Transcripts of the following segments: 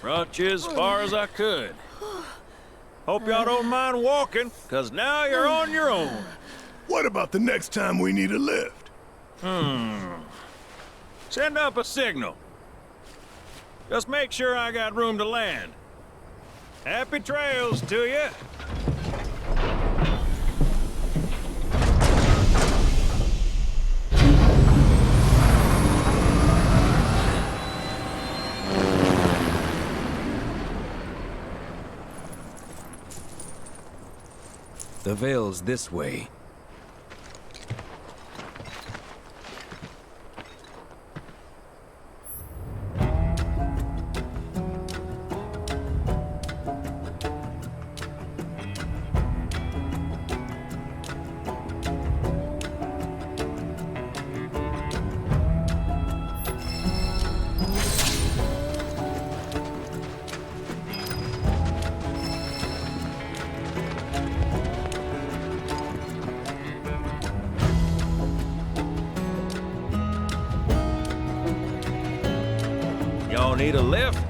Brought you as far as I could. Hope y'all don't mind walking, 'cause now you're on your own. What about the next time we need a lift? Send up a signal. Just make sure I got room to land. Happy trails to you. The Veil's this way. Y'all need a lift?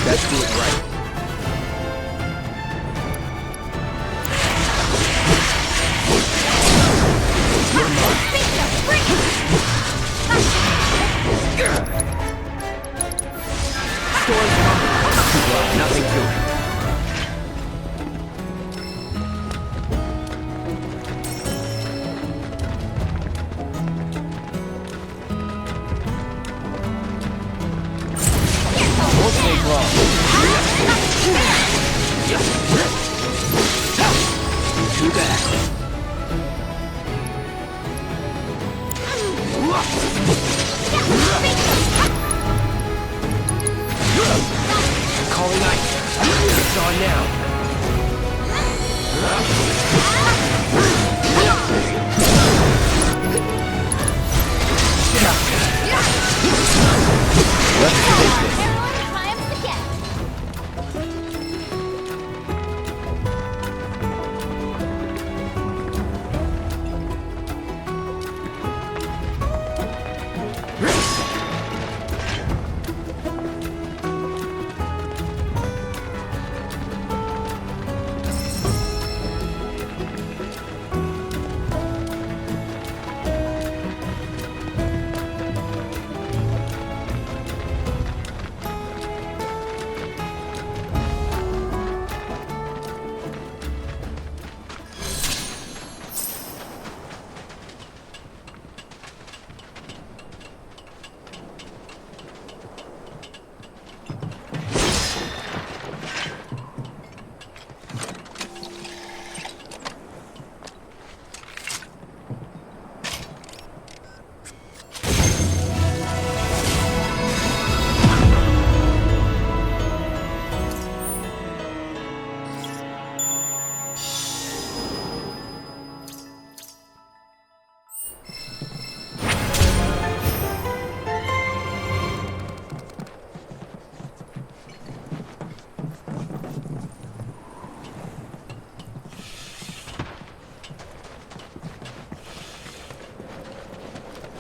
Let's do it right. Storm's coming. Nothing to it. Let's take this. Heroine triumphs again.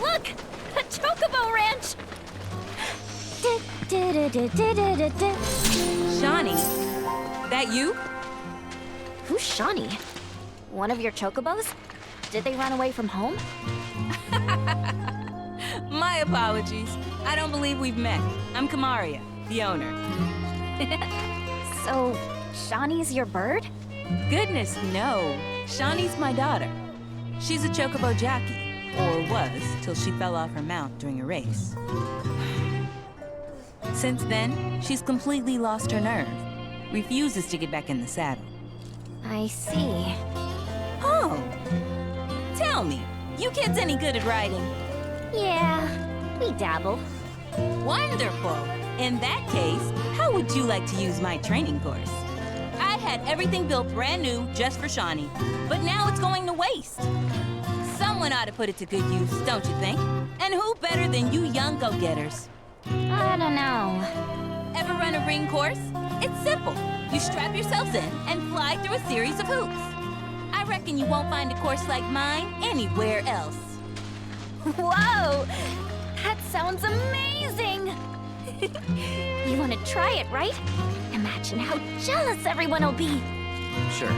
Look! A chocobo ranch! Shawnee, that you? Who's Shawnee? One of your chocobos? Did they run away from home? My apologies. I don't believe we've met. I'm Kamaria, the owner. So, Shawnee's your bird? Goodness, no. Shawnee's my daughter. She's a chocobo jockey, or was, till she fell off her mount during a race. Since then, she's completely lost her nerve. Refuses to get back in the saddle. I see. Oh! Tell me, you kids any good at riding? Yeah, we dabble. Wonderful! In that case, how would you like to use my training course? I had everything built brand new just for Shawnee, but now it's going to waste. Someone ought to put it to good use, don't you think? And who better than you young go-getters? I don't know. Ever run a ring course? It's simple. You strap yourselves in and fly through a series of hoops. I reckon you won't find a course like mine anywhere else. Whoa! That sounds amazing! You want to try it, right? Imagine how jealous everyone will be. Sure.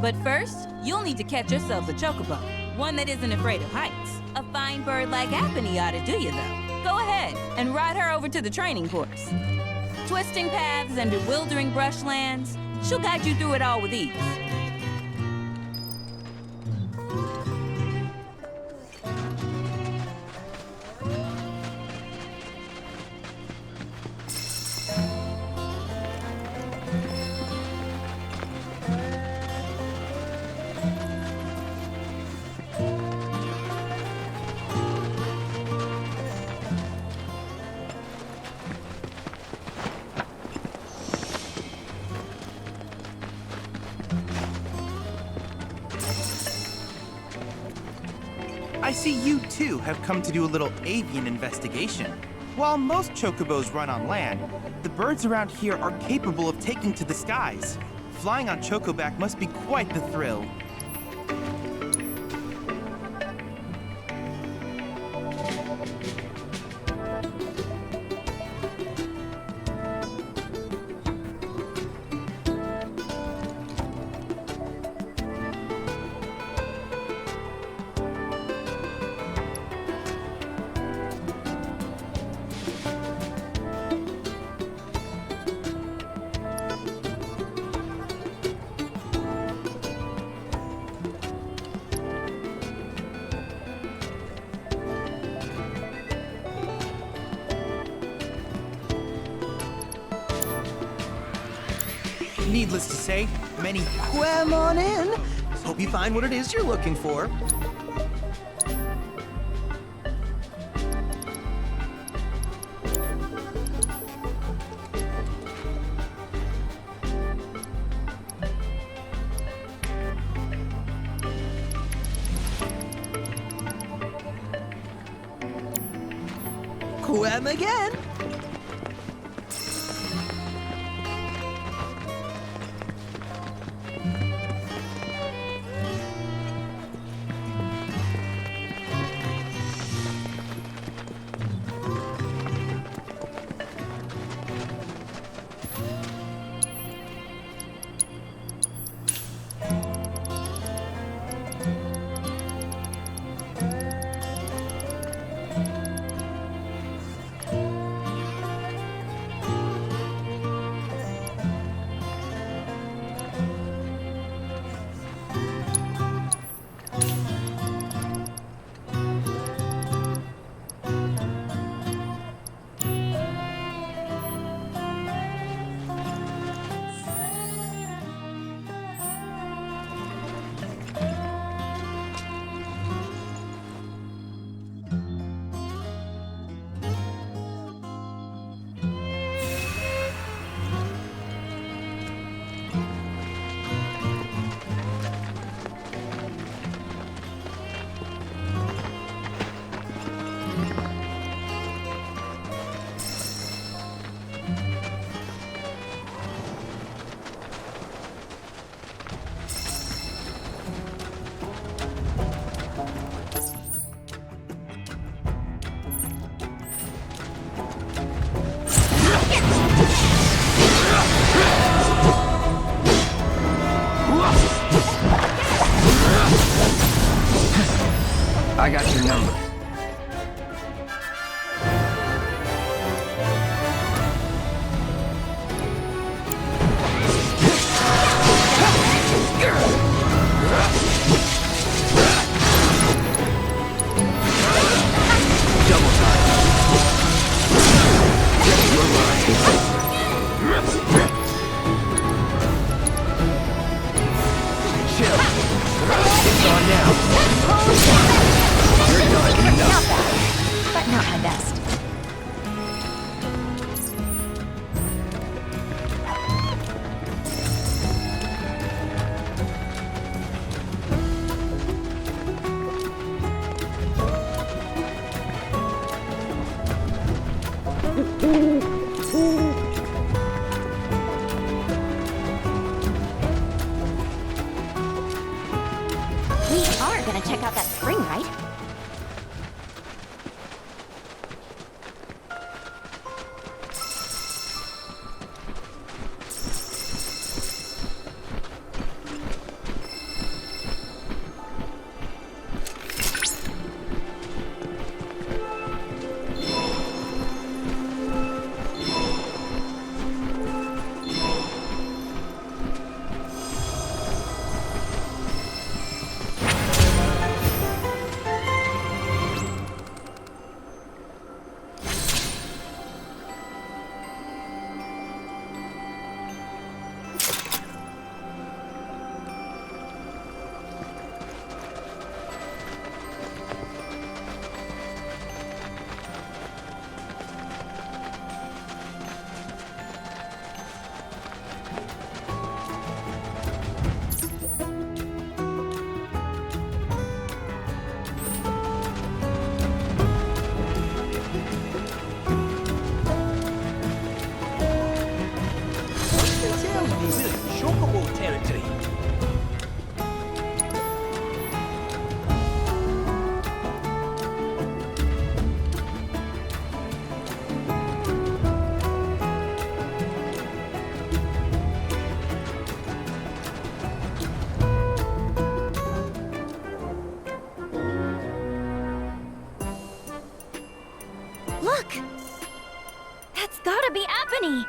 But first, you'll need to catch yourselves a chocobo. One that isn't afraid of heights. A fine bird like Apony ought to do you, though. Go ahead and ride her over to the training course. Twisting paths and bewildering brushlands, she'll guide you through it all with ease. I see you too have come to do a little avian investigation. While most chocobos run on land, the birds around here are capable of taking to the skies. Flying on chocoback must be quite the thrill. Needless to say, many quam on in. Hope you find what it is you're looking for. Quem again? I got your number. Double time. You're mine. Chill. It's on now. You're done. Not bad, but not my best. We are gonna check out that spring, right? Look! That's gotta be Apony!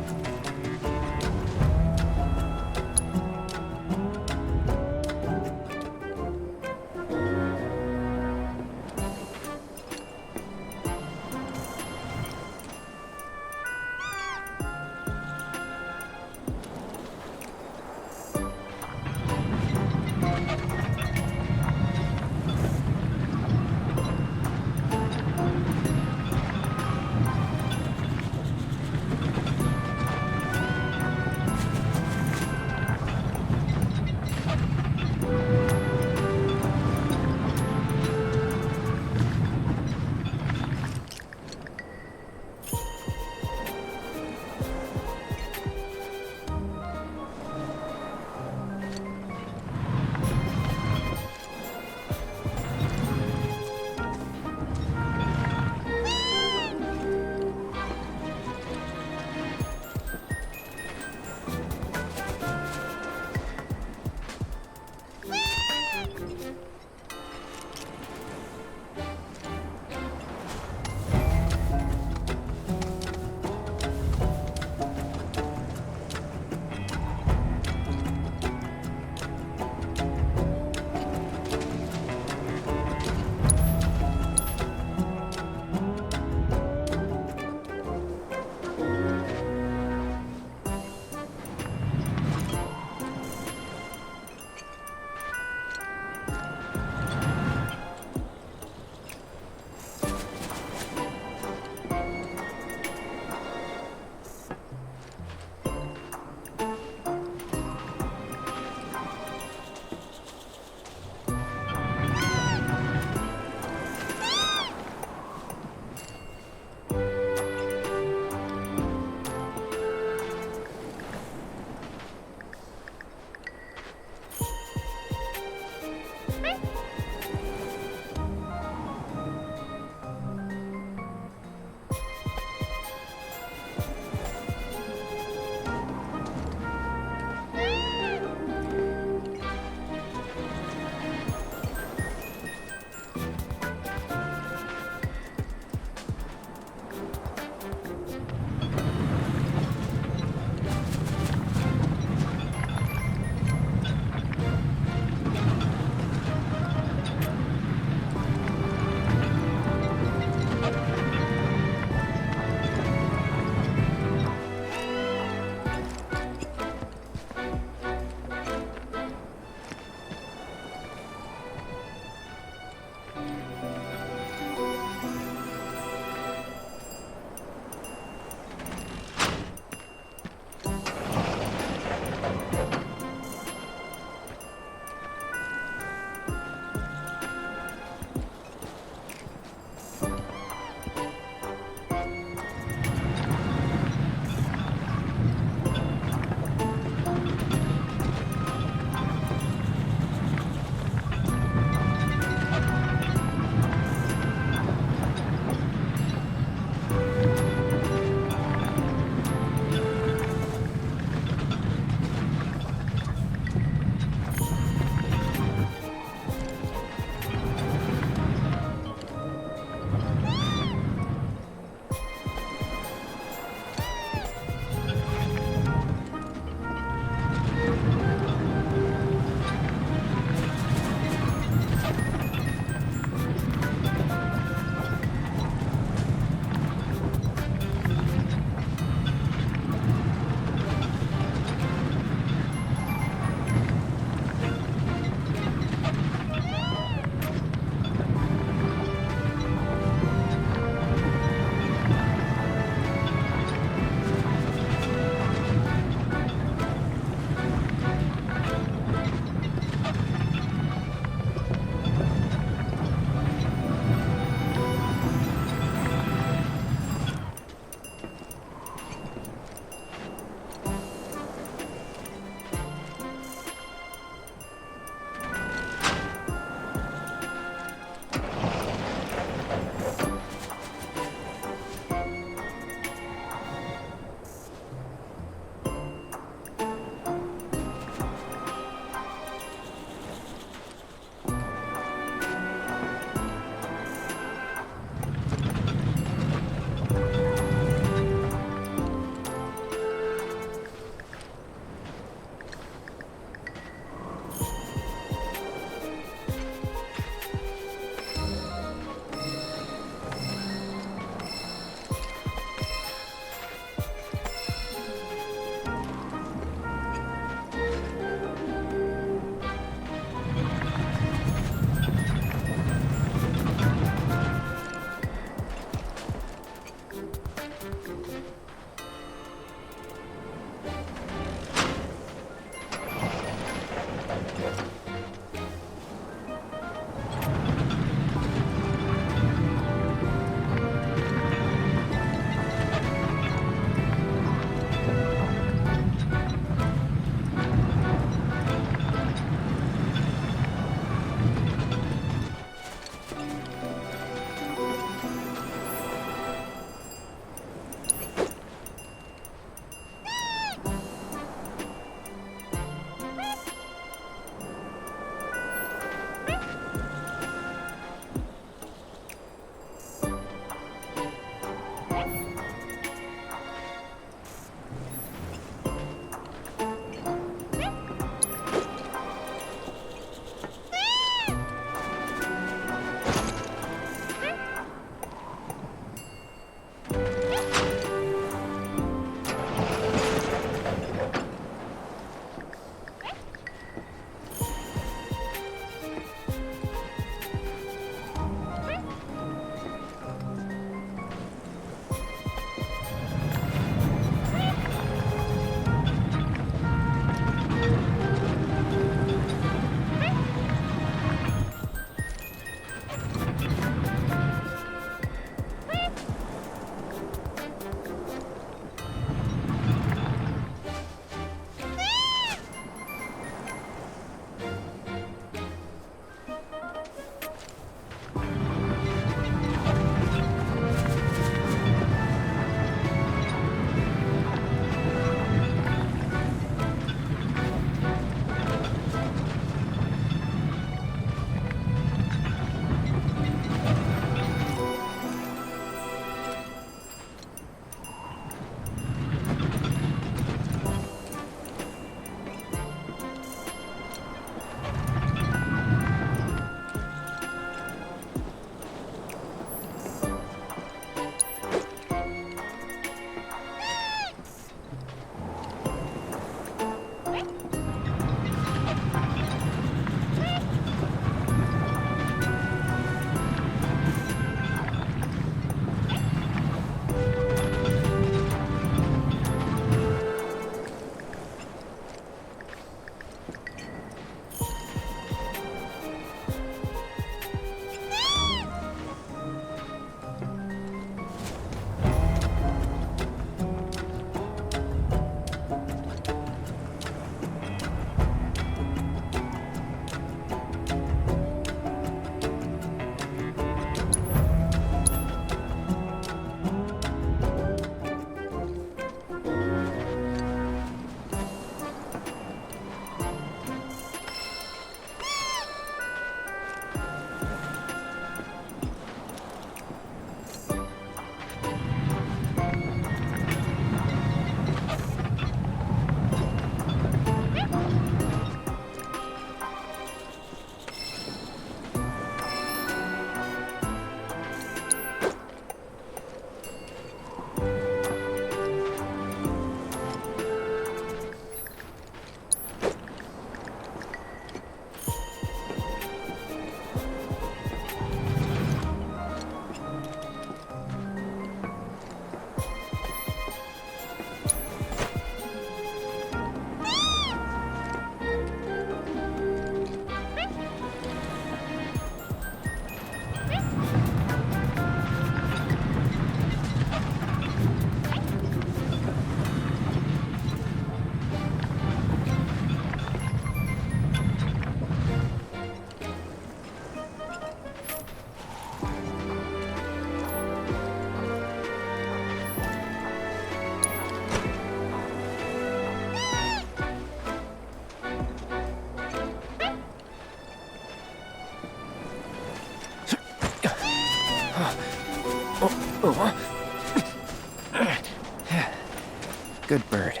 Good bird.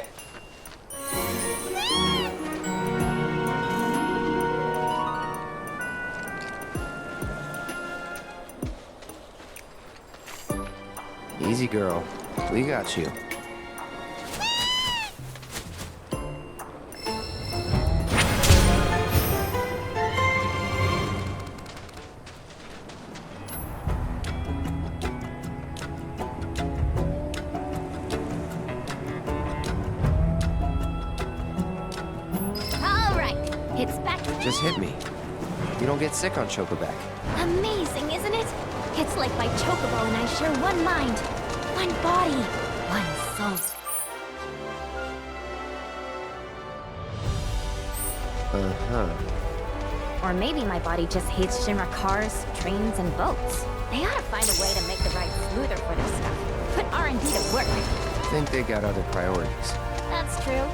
Easy, girl. We got you. All right, it's back. Just hit me. You don't get sick on Chocoback. Amazing, isn't it? It's like my chocobo and I share one mind, one body, one soul. Uh-huh. Or maybe my body just hates Shinra cars, trains, and boats. They ought to find a way to make the ride smoother for this stuff. Put R&D to work. Think they got other priorities. That's true.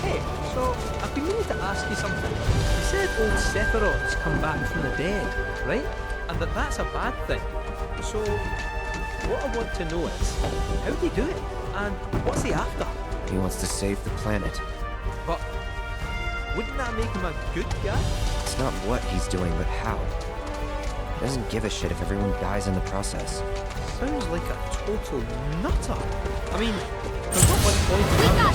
Hey, so I've been meaning to ask you something. You said old Sephiroth's come back from the dead, right? And that's a bad thing. So, what I want to know is, how did he do it? And what's he after? He wants to save the planet. But, wouldn't that make him a good guy? It's not what he's doing, but how. He doesn't give a shit if everyone dies in the process. Sounds like a total nutter. I mean, there's not much point in having a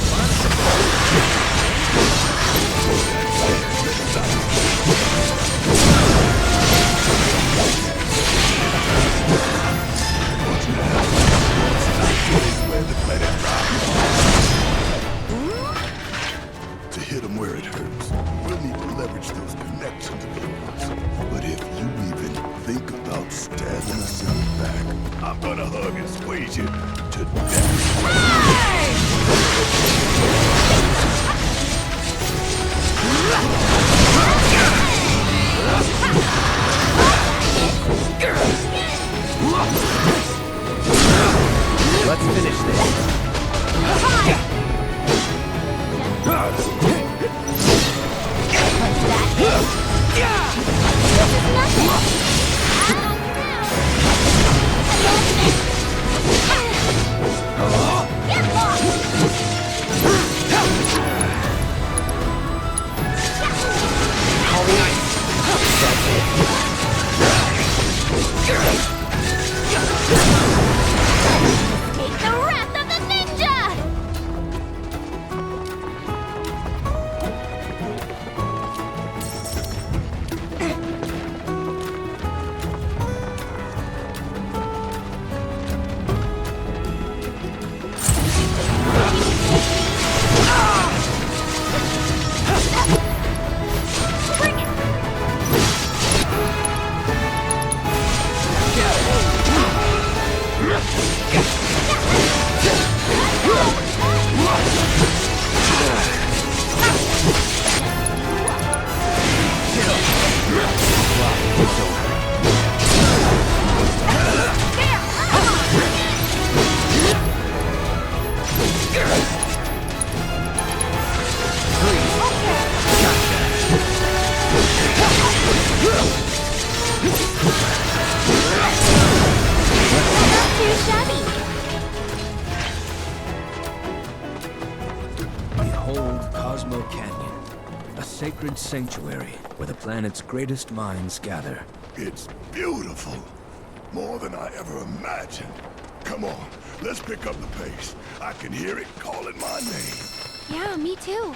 To hit him where it hurts, we'll need to leverage those connections of yours. But if you even think about stabbing us in the back, I'm gonna hug and squeeze you to death. Let's finish this. Take the wrath of the ninja! Bring it! Not too shabby. Behold Cosmo Canyon, a sacred sanctuary where the planet's greatest minds gather. It's beautiful. More than I ever imagined. Come on, let's pick up the pace. I can hear it calling my name. Yeah, me too.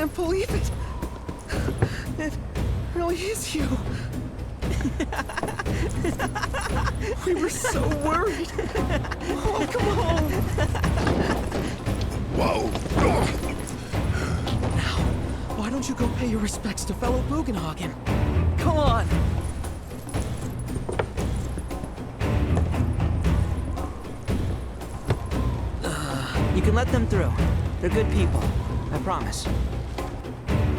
can't believe it. It really is you. We were so worried. Welcome home. Whoa! Now, why don't you go pay your respects to fellow Bugenhagen? Come on! You can let them through. They're good people. I promise.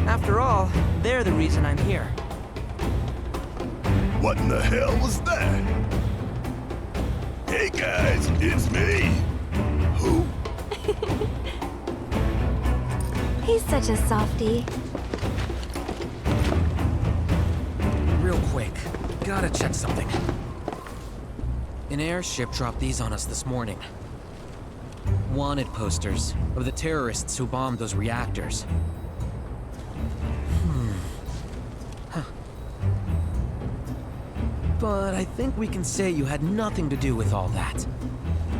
After all, they're the reason I'm here. What in the hell was that? Hey guys, it's me. Who? He's such a softie. Real quick, gotta check something. An airship dropped these on us this morning. Wanted posters of the terrorists who bombed those reactors. But I think we can say you had nothing to do with all that.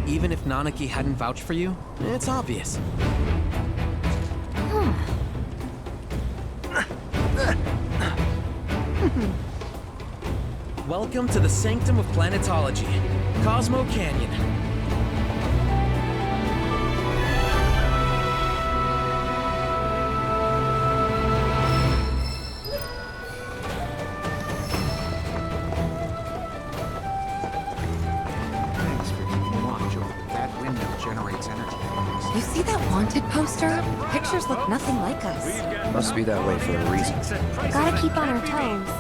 Even if Nanaki hadn't vouched for you, it's obvious. Welcome to the sanctum of planetology, Cosmo Canyon. Thanks for keeping watch over. That window generates energy. You see that wanted poster? Pictures look nothing like us. Must be that way for a reason. Gotta keep on our toes.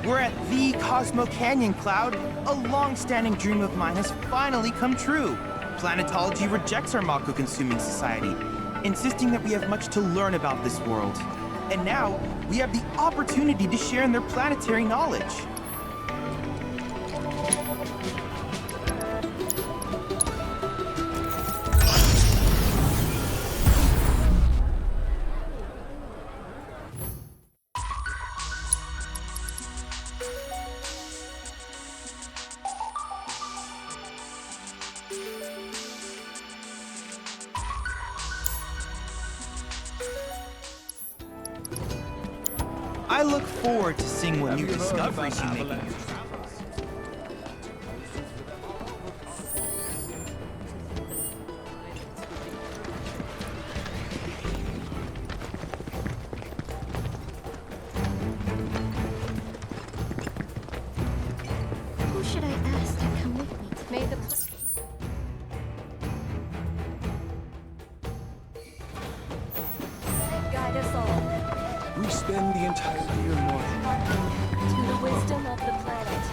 We're at the Cosmo Canyon, Cloud. A long-standing dream of mine has finally come true. Planetology rejects our Mako-consuming society, insisting that we have much to learn about this world. And now, we have the opportunity to share in their planetary knowledge. I look forward to seeing what new discoveries you make in your travels. Who should I ask to come with me? May the guide us all We spend the entire year north. to the wisdom of the planet.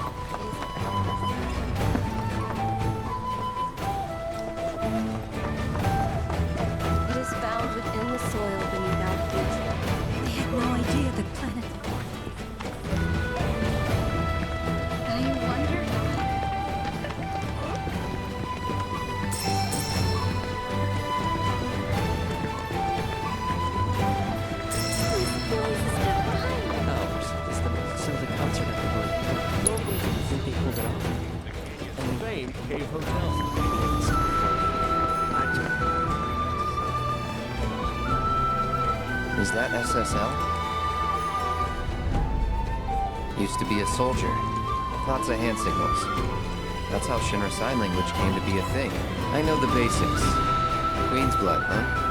It is found within the soil beneath our feet. They had no idea the planet. I wonder. This place is divine. Ours is the Silver concert at the park. Locals think they pulled it off. And Vain Cave Hotel. Is that SSL? Used to be a soldier. Lots of hand signals. That's how Shinra Sign Language came to be a thing. I know the basics. Queen's blood, huh?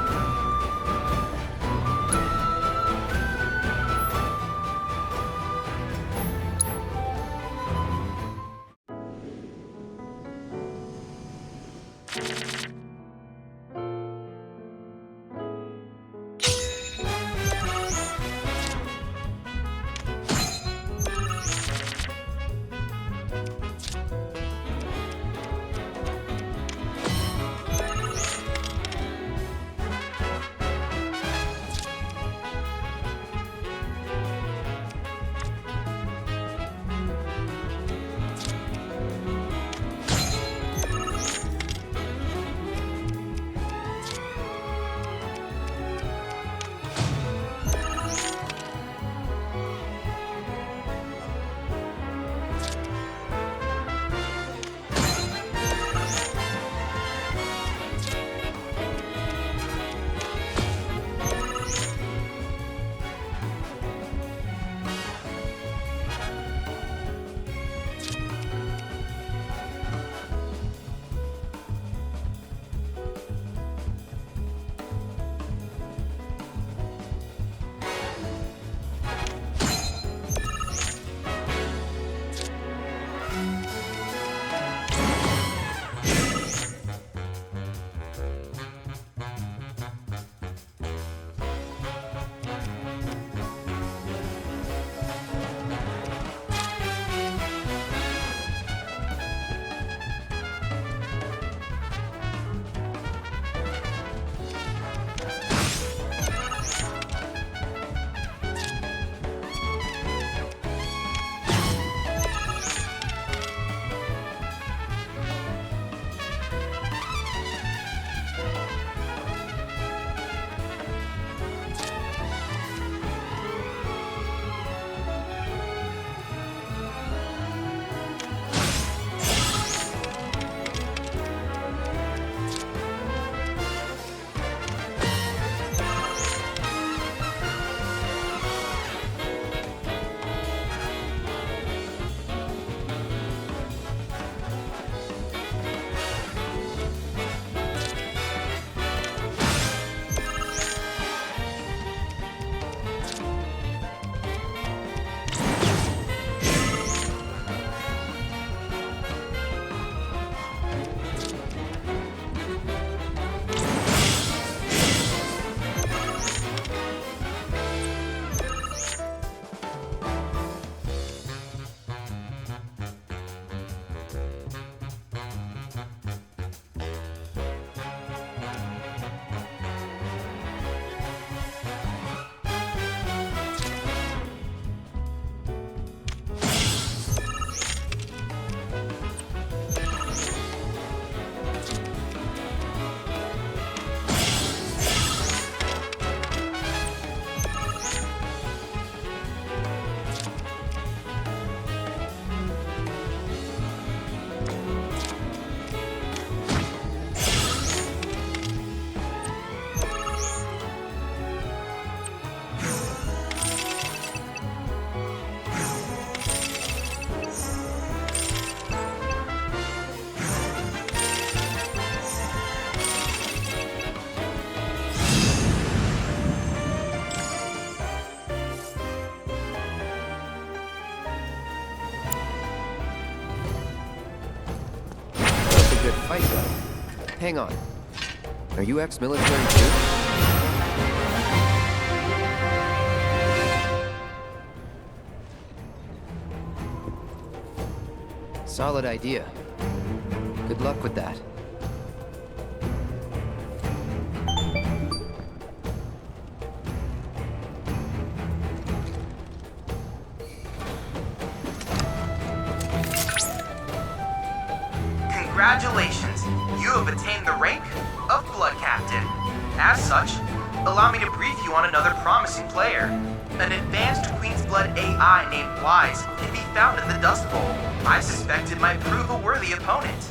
Hang on. Are you ex-military too? Solid idea. Good luck with that. Congratulations! You have attained the rank of Blood Captain. As such, allow me to brief you on another promising player. An advanced Queen's Blood AI named Wise can be found in the Dust Bowl. I suspect it might prove a worthy opponent.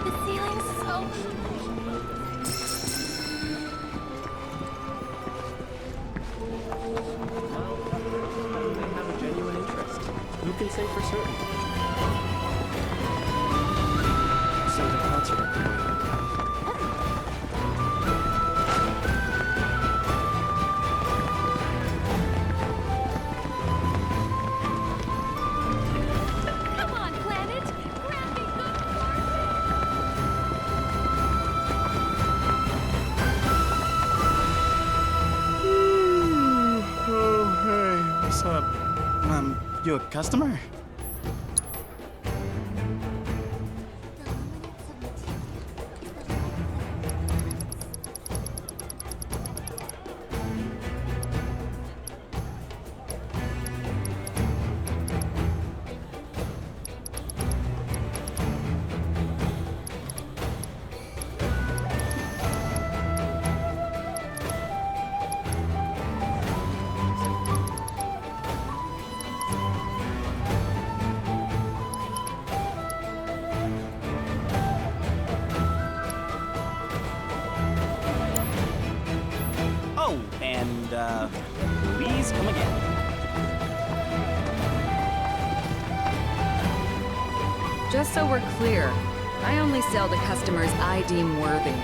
The ceiling's so... They have a genuine interest. Who can say for certain? So the concert at the moment. Come on, Planet! Grab me good Oh, hey, what's up? You a customer? Oh, and, please come again. Just so we're clear, I only sell to customers I deem worthy.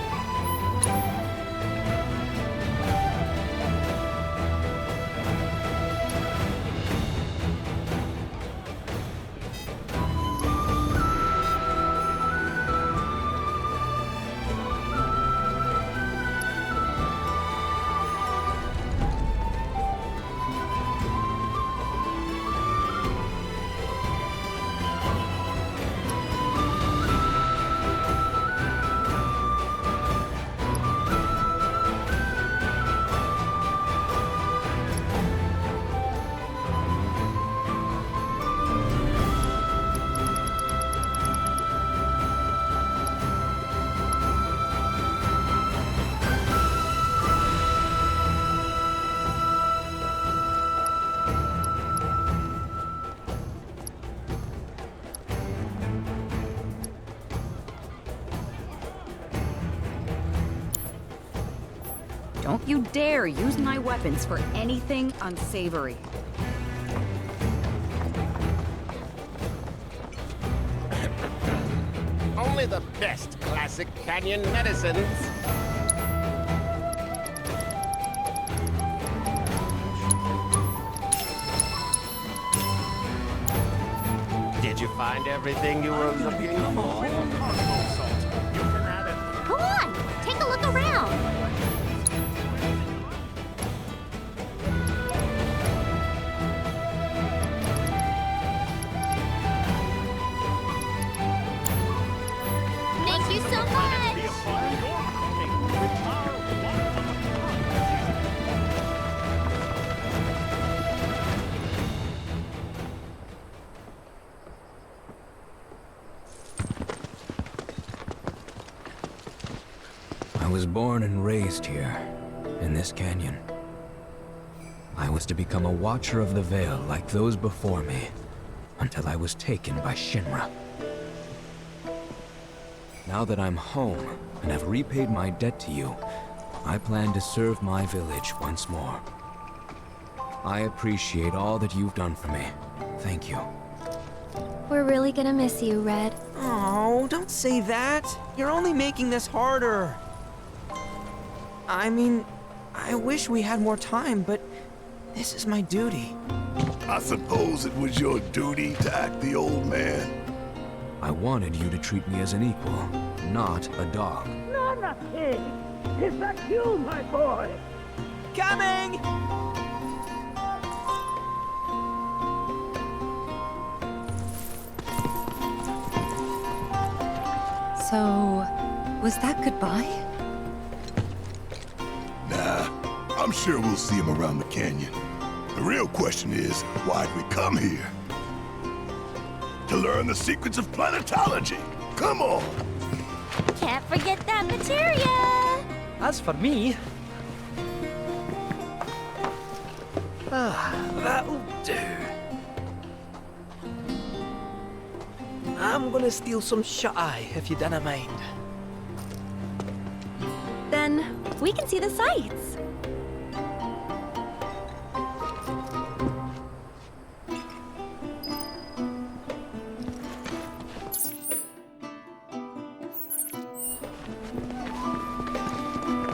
Don't you dare use my weapons for anything unsavory. Only the best classic canyon medicines. Did you find everything you were looking for? Come on! Take a look around! Thank you so much! I was born and raised here, in this canyon. I was to become a Watcher of the Veil like those before me, until I was taken by Shinra. Now that I'm home, and have repaid my debt to you, I plan to serve my village once more. I appreciate all that you've done for me. Thank you. We're really gonna miss you, Red. Oh, don't say that. You're only making this harder. I mean, I wish we had more time, but this is my duty. I suppose it was your duty to act the old man. I wanted you to treat me as an equal, not a dog. Not a pig! Is that you, my boy? Coming! So, was that goodbye? Nah, I'm sure we'll see him around the canyon. The real question is, why'd we come here? To learn the secrets of planetology. Come on! Can't forget that materia! As for me... that'll do. I'm gonna steal some shut-eye, if you dinna mind. Then we can see the sights.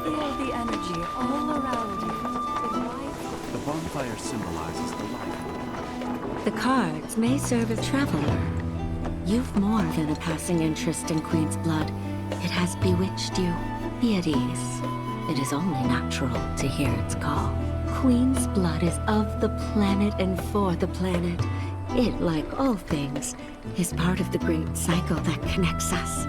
Feel the energy all around you. The bonfire symbolizes the light. The cards may serve a traveler. You've more than a passing interest in Queen's blood. It has bewitched you. Be at ease. It is only natural to hear its call. Queen's blood is of the planet and for the planet. It, like all things, is part of the great cycle that connects us.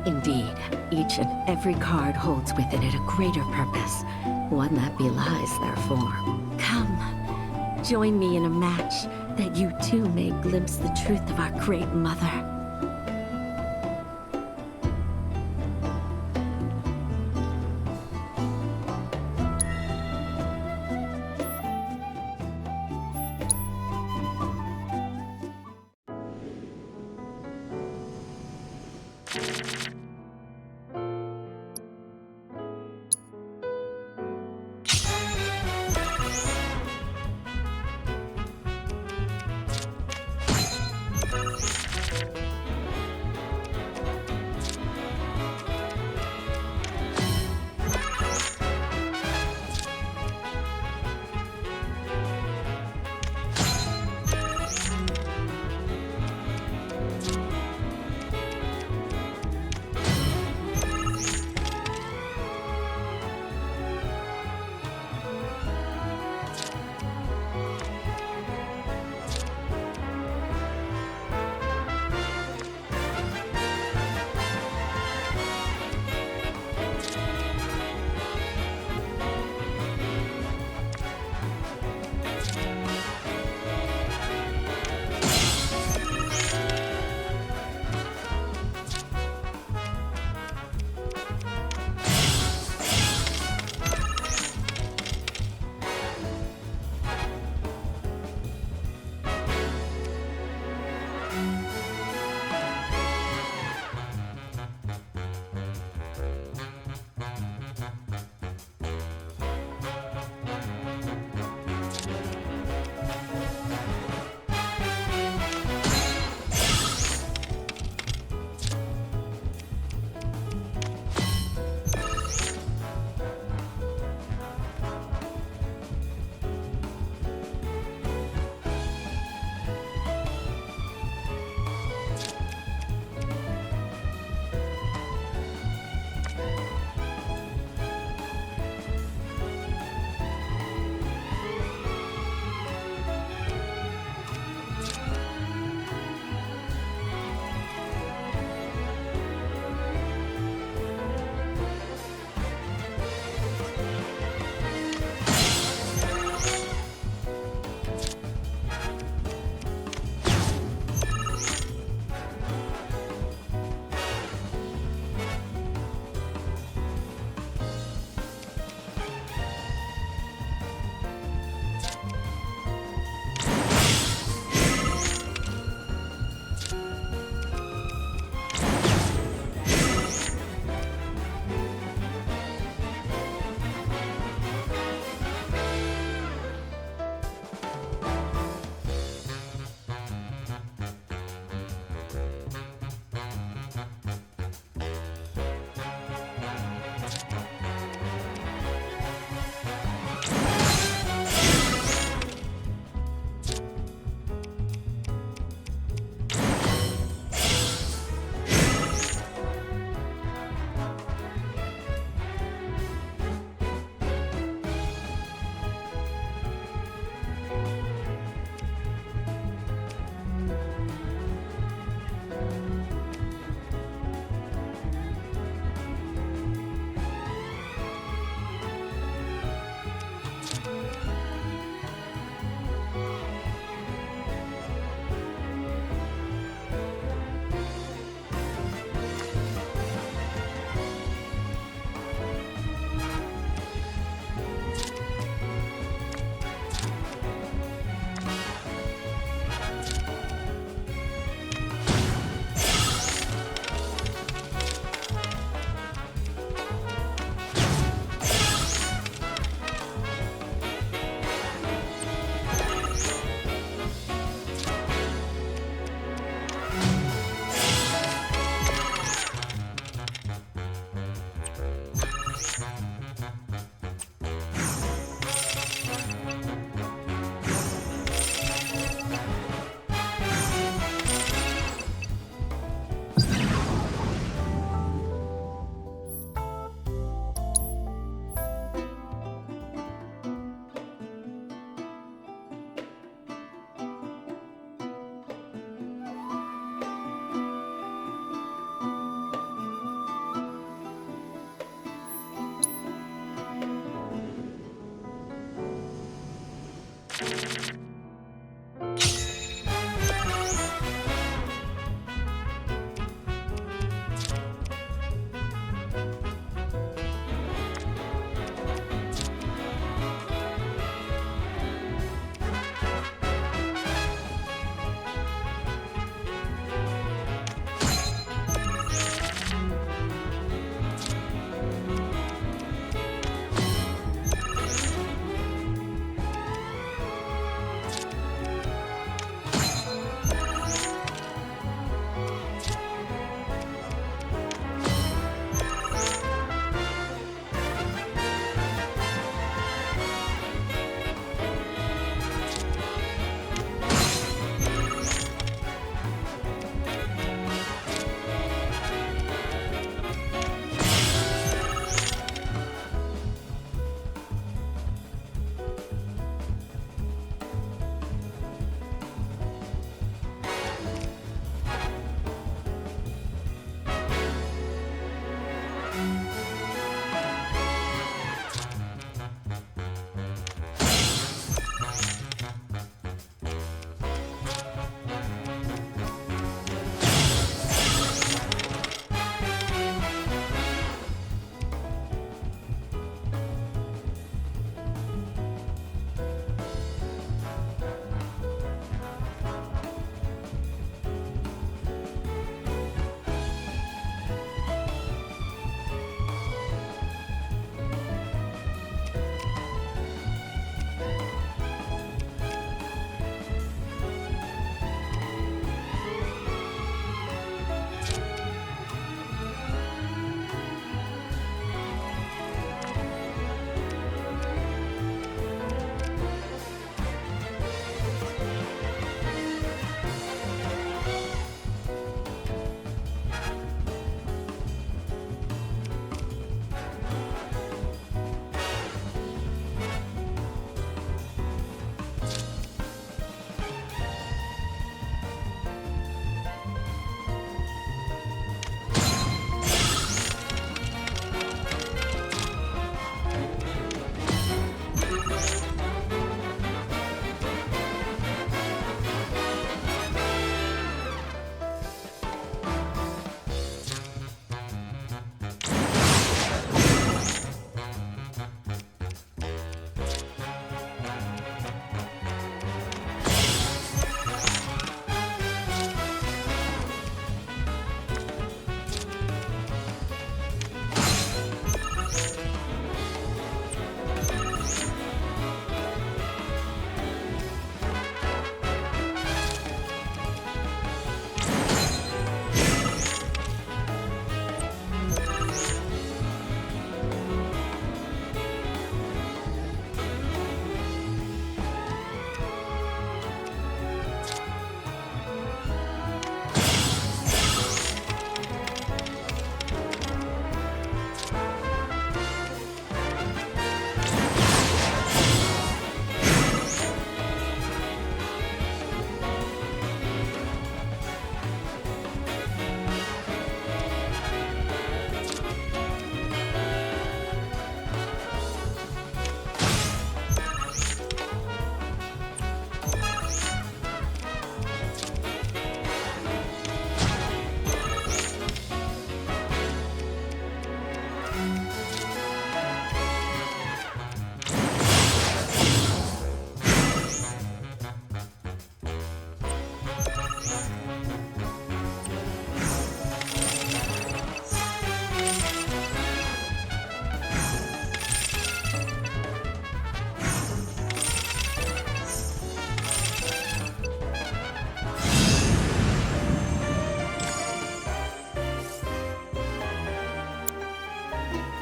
Indeed, each and every card holds within it a greater purpose, one that belies their form. Come, join me in a match that you too may glimpse the truth of our great mother.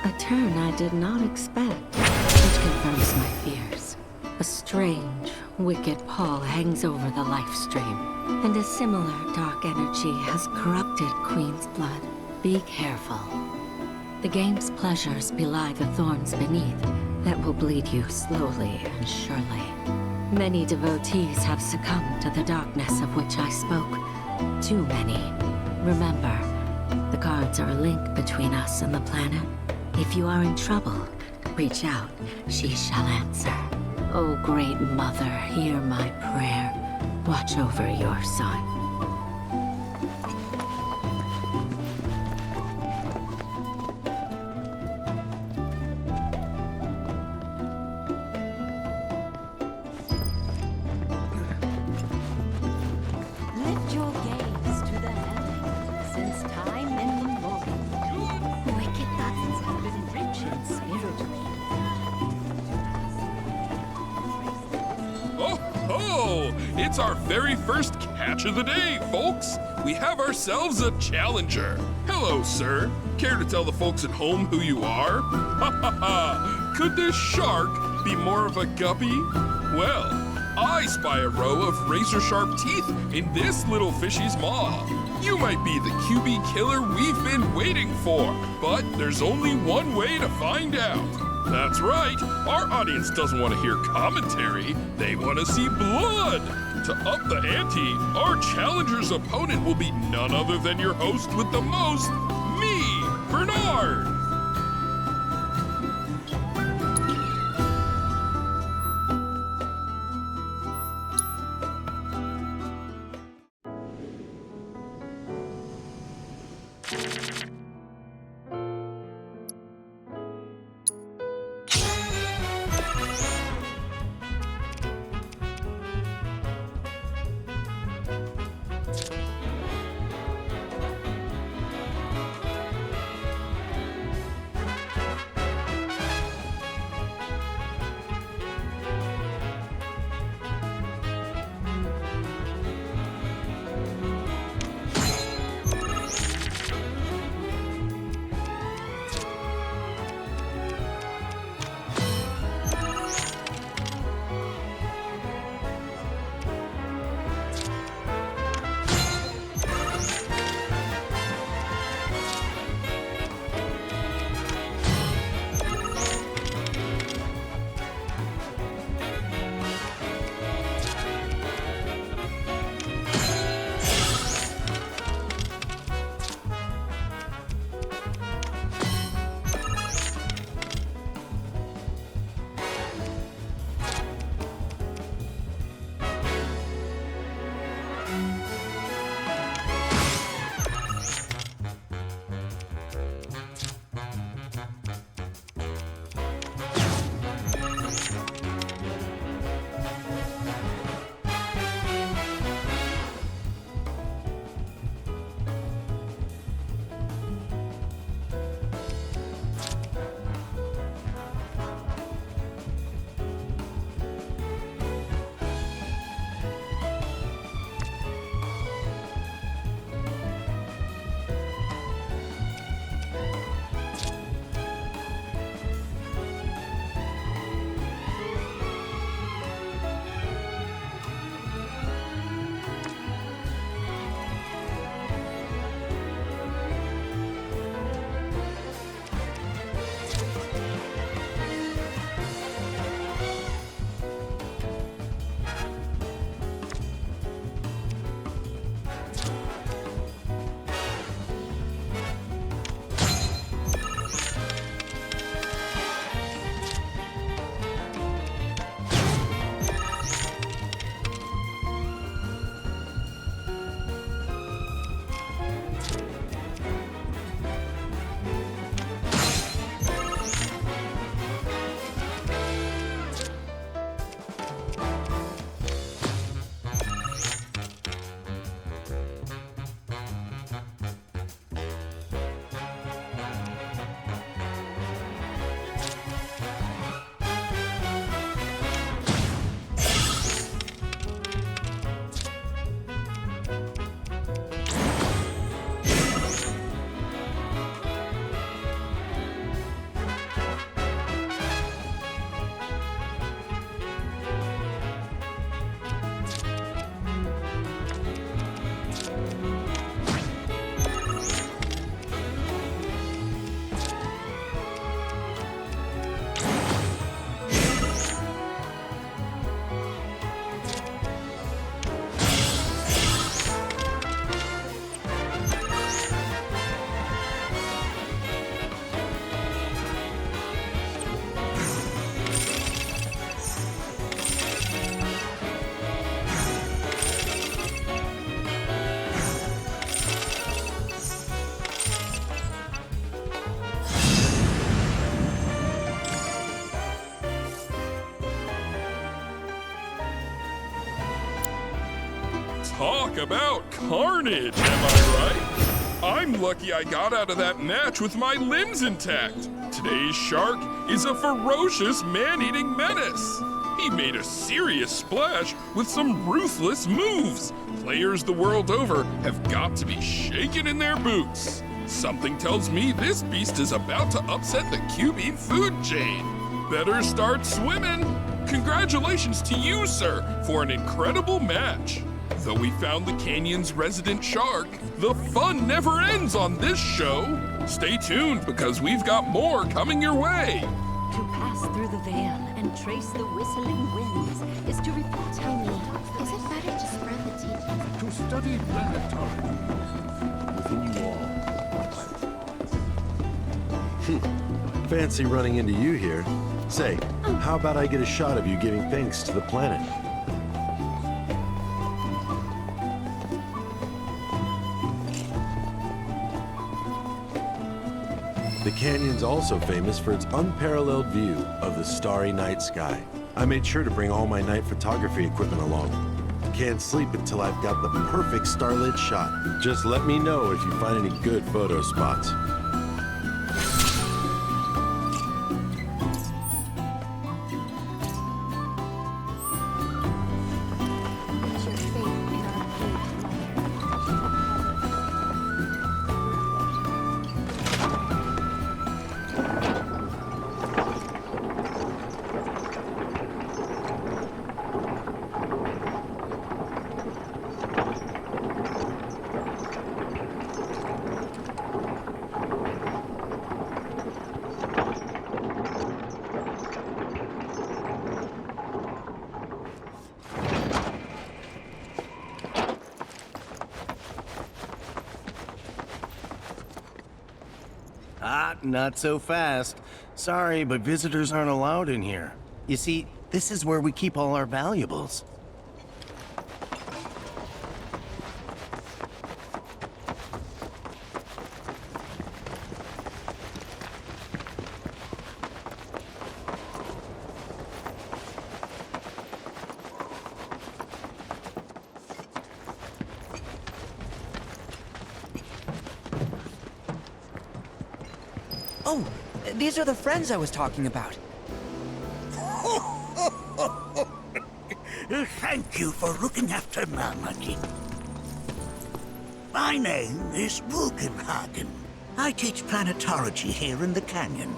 A turn I did not expect, which confirms my fears. A strange, wicked pall hangs over the life stream, and a similar dark energy has corrupted Queen's blood. Be careful. The game's pleasures belie the thorns beneath that will bleed you slowly and surely. Many devotees have succumbed to the darkness of which I spoke. Too many. Remember, the cards are a link between us and the planet. If you are in trouble, reach out. She shall answer. O Great Mother, hear my prayer. Watch over your son. Lift your gaze to the heavens, since time immemorial. Wicked thoughts have been rich in spiritually. Oh, it's our very first catch of the day, folks. We have ourselves a challenger. Hello, sir. Care to tell the folks at home who you are? Ha ha ha! Could this shark be more of a guppy? Well, I spy a row of razor-sharp teeth in this little fishy's maw. You might be the QB killer we've been waiting for, but there's only one way to find out. That's right, our audience doesn't want to hear commentary, they want to see blood. To up the ante, our challenger's opponent will be none other than your host with the most, me, Bernard. Talk about carnage, am I right? I'm lucky I got out of that match with my limbs intact. Today's shark is a ferocious man-eating menace. He made a serious splash with some ruthless moves. Players the world over have got to be shaken in their boots. Something tells me this beast is about to upset the QB food chain. Better start swimming. Congratulations to you, sir, for an incredible match. Though we found the canyon's resident shark, the fun never ends on this show. Stay tuned because we've got more coming your way. To pass through the veil and trace the whistling winds is to report. Tell me, is it better to spread the teachings? To study planetology within you all. Fancy running into you here. Say, how about I get a shot of you giving thanks to the planet? The canyon's also famous for its unparalleled view of the starry night sky. I made sure to bring all my night photography equipment along. Can't sleep until I've got the perfect starlit shot. Just let me know if you find any good photo spots. Not so fast. Sorry, but visitors aren't allowed in here. You see, this is where we keep all our valuables. Oh, these are the friends I was talking about. Thank you for looking after Nanaki. My name is Vulcanhagen. I teach planetology here in the canyon.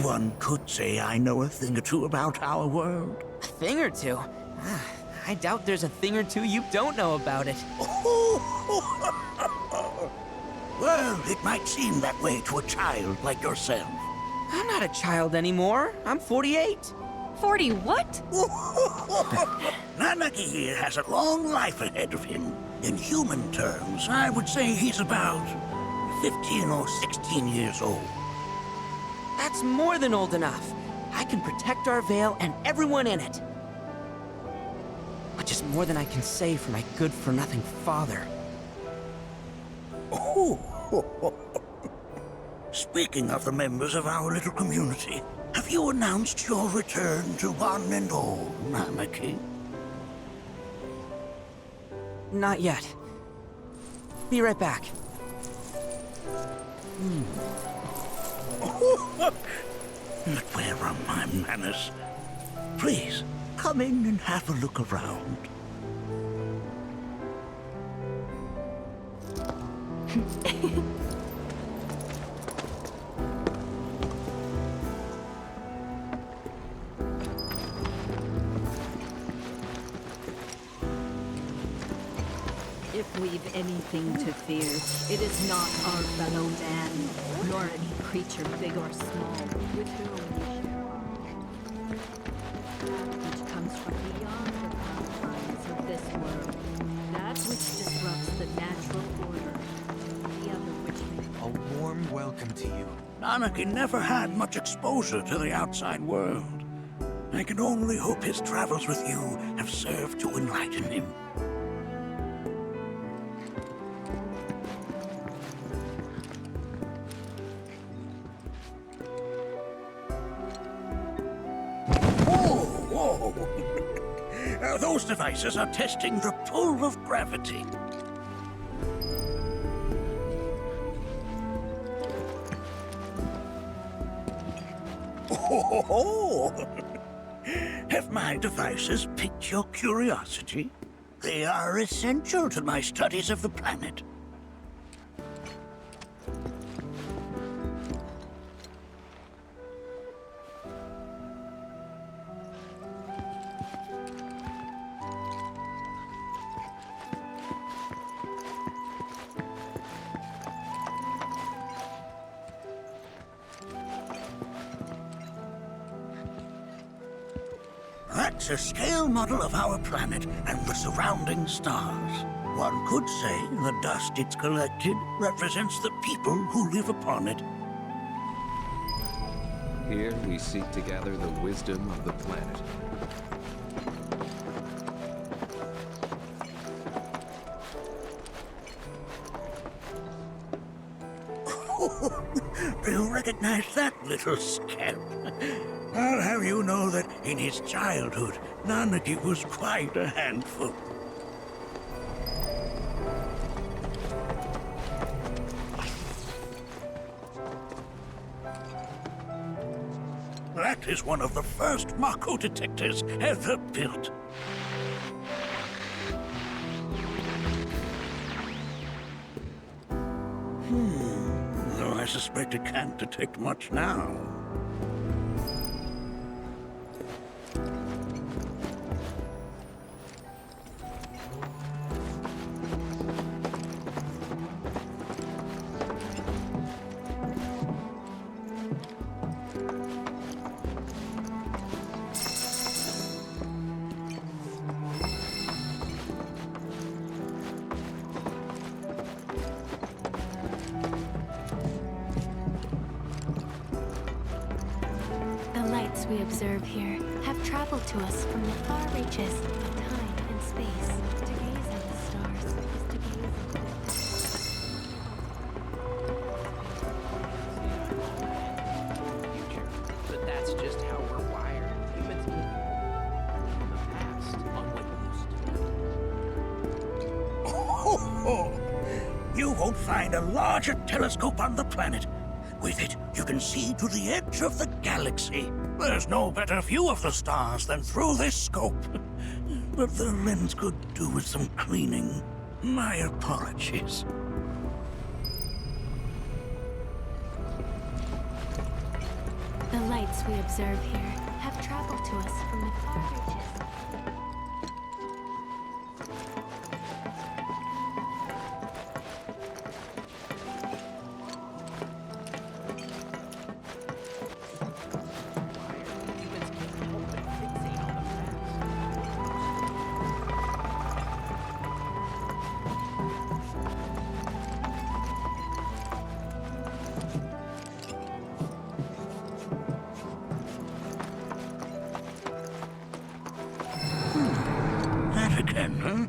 One could say I know a thing or two about our world. A thing or two? I doubt there's a thing or two you don't know about it. Well, it might seem that way to a child like yourself. I'm not a child anymore. I'm 48. 40 what? Nanaki here has a long life ahead of him. In human terms, I would say he's about 15 or 16 years old. That's more than old enough. I can protect our veil and everyone in it. Which is more than I can say for my good-for-nothing father. Speaking of the members of our little community, have you announced your return to one and all, Nanaki? Not yet. Be right back. But where are my manners? Please, come in and have a look around. If we've anything to fear, it is not our fellow man, nor any creature big or small, with whom we share our which comes from beyond the confines of this world, that which disrupts the natural order, the other which may... A warm welcome to you. Nanaki never had much exposure to the outside world. I can only hope his travels with you have served to enlighten him. Whoa! Those devices are testing the pull of gravity. Oh, have my devices piqued your curiosity? They are essential to my studies of the planet. That's a scale model of our planet and the surrounding stars. One could say the dust it's collected represents the people who live upon it. Here we seek to gather the wisdom of the planet. Do you recognize that little scamp? I'll have you know that in his childhood, Nanaki was quite a handful. That is one of the first Mako detectors ever built. Though I suspect it can't detect much now. We observe here have traveled to us from the far reaches of time and space. To gaze at the stars is to gaze into the future. But that's just how we're wired. Humans can from the past unwitnessed. You won't find a larger telescope on the planet. With it, you can see to the edge of the galaxy. There's no better view of the stars than through this scope. But the lens could do with some cleaning. My apologies. the lights we observe here have traveled to us from the far reaches. Again, huh?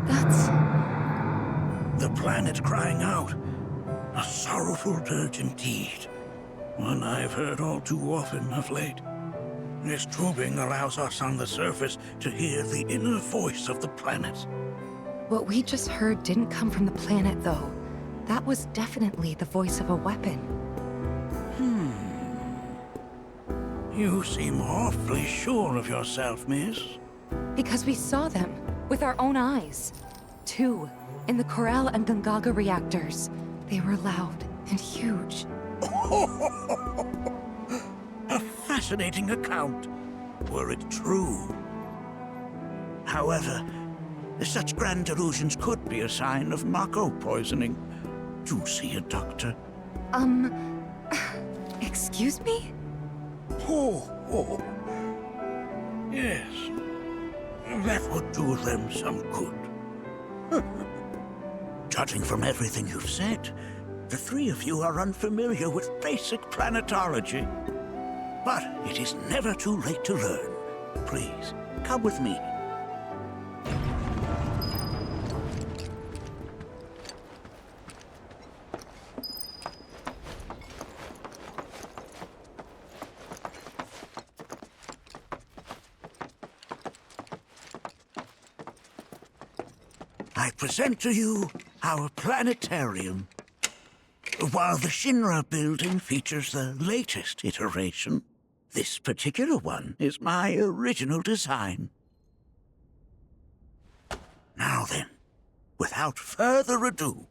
That's... The planet crying out. A sorrowful dirge indeed. One I've heard all too often of late. This tubing allows us on the surface to hear the inner voice of the planet. What we just heard didn't come from the planet, though. That was definitely the voice of a weapon. You seem awfully sure of yourself, miss. Because we saw them, with our own eyes. 2, in the Corel and Gungaga reactors. They were loud and huge. A fascinating account, were it true. However, such grand delusions could be a sign of Mako poisoning. Do see a doctor. Excuse me? Oh. Yes. That would do them some good. Judging from everything you've said, the three of you are unfamiliar with basic planetology. But it is never too late to learn. Please, come with me. I present to you our planetarium. While the Shinra building features the latest iteration, this particular one is my original design. Now then, without further ado,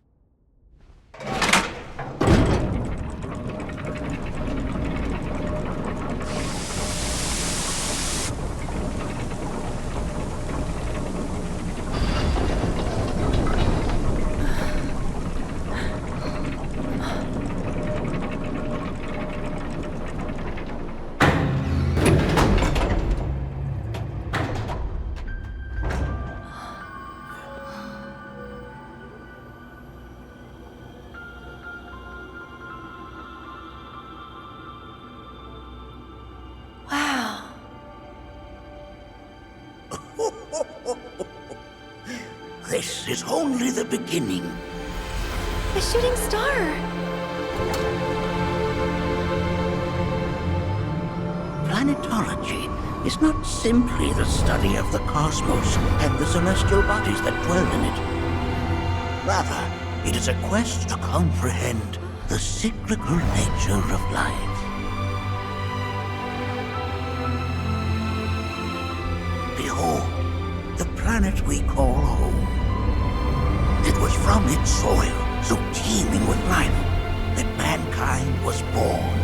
Wow. this is only the beginning. A shooting star. Planetology is not simply the study of the cosmos and the celestial bodies that dwell in it. Rather, it is a quest to comprehend the cyclical nature of life. Behold, the planet we call home. It was from its soil, so teeming with life, that mankind was born.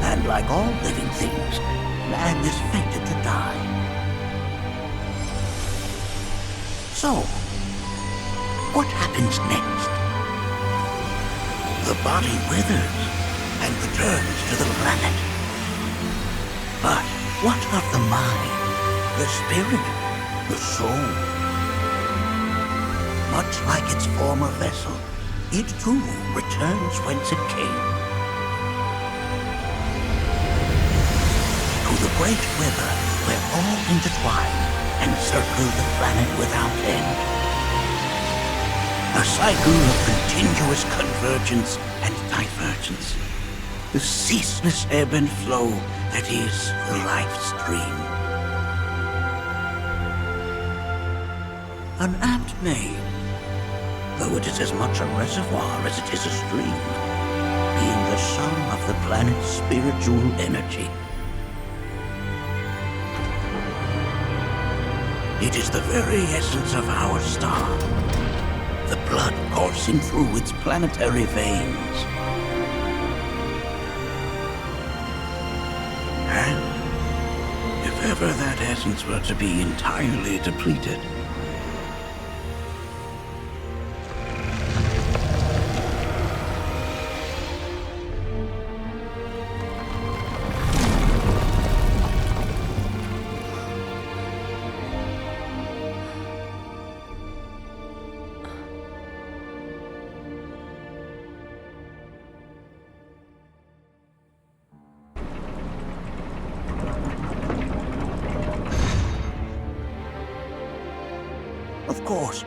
And like all living things, man is fated to die. So, what happens next? The body withers and returns to the planet. But what of the mind, the spirit, the soul? Much like its former vessel, it too returns whence it came. To the great river where all intertwine and circle the planet without end. A cycle of continuous convergence and divergence. The ceaseless ebb and flow that is the life stream. An apt name, though it is as much a reservoir as it is a stream, being the sum of the planet's spiritual energy. It is the very essence of our star, the blood coursing through its planetary veins. And if ever that essence were to be entirely depleted, of course,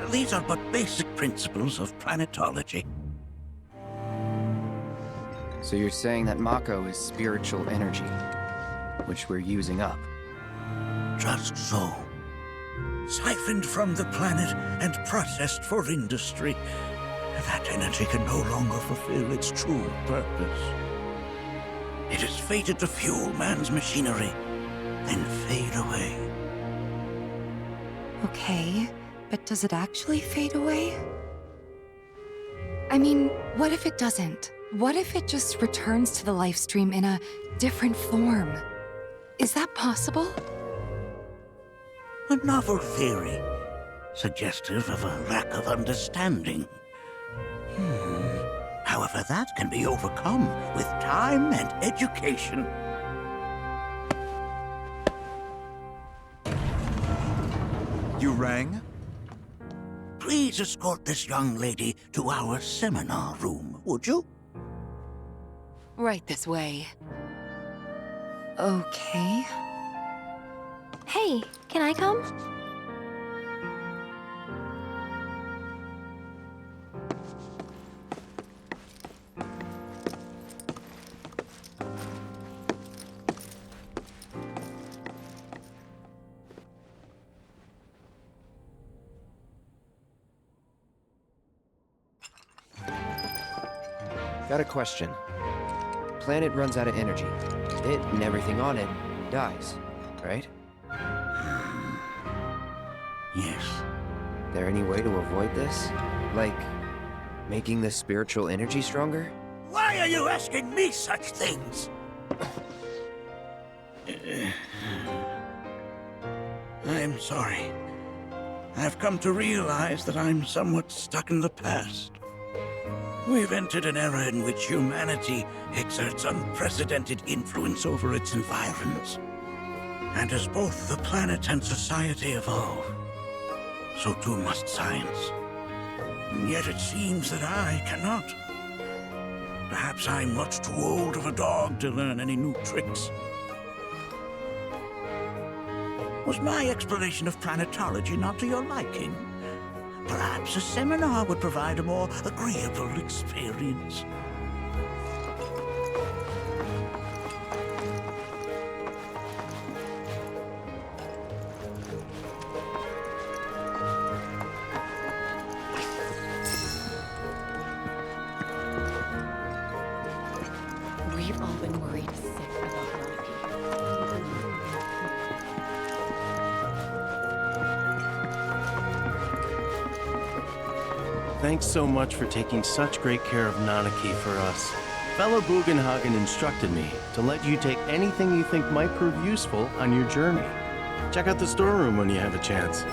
these are but basic principles of planetology. So you're saying that Mako is spiritual energy, which we're using up? Just so. Siphoned from the planet and processed for industry, that energy can no longer fulfill its true purpose. It is fated to fuel man's machinery, then fade away. Okay, but does it actually fade away? I mean, what if it doesn't? What if it just returns to the life stream in a different form? Is that possible? A novel theory, suggestive of a lack of understanding. However, that can be overcome with time and education. You rang? Please escort this young lady to our seminar room, would you? Right this way. Okay. Hey, can I come? Got a question. Planet runs out of energy. It and everything on it dies, right? Yes. There any way to avoid this? Like, making the spiritual energy stronger? Why are you asking me such things? I'm sorry. I've come to realize that I'm somewhat stuck in the past. We've entered an era in which humanity exerts unprecedented influence over its environs. And as both the planet and society evolve, so too must science. And yet it seems that I cannot. Perhaps I'm much too old of a dog to learn any new tricks. Was my explanation of planetology not to your liking? Perhaps a seminar would provide a more agreeable experience. We've all been worried sick about Thanks so much for taking such great care of Nanaki for us. Fellow Bugenhagen instructed me to let you take anything you think might prove useful on your journey. Check out the storeroom when you have a chance.